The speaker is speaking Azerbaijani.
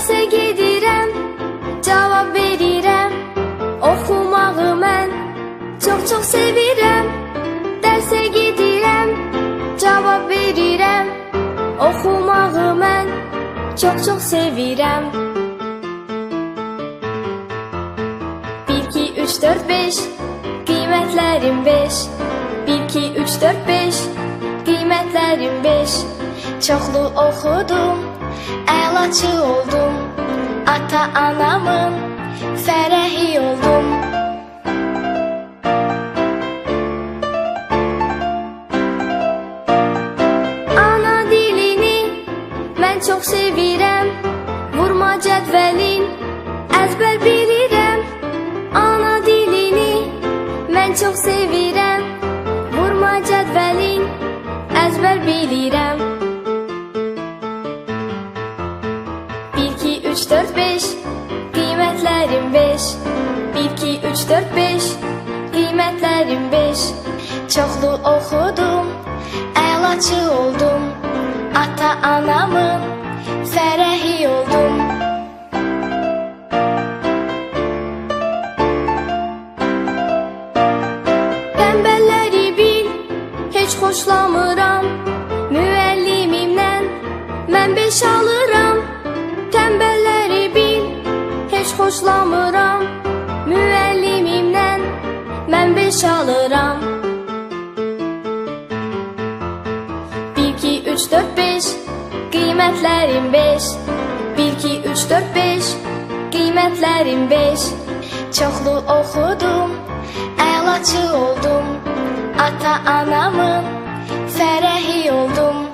Dərsə gedirəm, cavab verirəm. Oxumağı mən çox sevirəm. Dərsə gedirəm, cavab verirəm. Oxumağı mən çox sevirəm. 1, 2, 3, 4, 5 qiymətlərim 5. 1, 2, 3, 4, 5 qiymətlərim 5. Çoxlu oxudum, əlaçı oldum. Ata-anamın fərəhi oldum. Ana dilini mən çox sevirəm. Vurma cədvəlin, əzbər bilirəm. Ana dilini mən çox sevirəm. Vurma cədvəlin, əzbər bilirəm. 1, 2, 3, 4, 5 qiymətlərim 5. 1, 2, 3, 4, 5 qiymətlərim 5. Çoxlu oxudum, əlaçı oldum. Ata-anamın fərəhi oldum. Tənbəlləri bil, heç xoşlamıram. Müəllimimdən mən 5 alıram. Tənbəlləri bil, heç xoşlamıram. Müəllimimdən mən 5 alıram. 1, 2, 3, 4, 5 qiymətlərim 5. 1, 2, 3, 4, 5 qiymətlərim 5. Çoxlu oxudum, əlaçı oldum. Ata-anamın fərəhi oldum.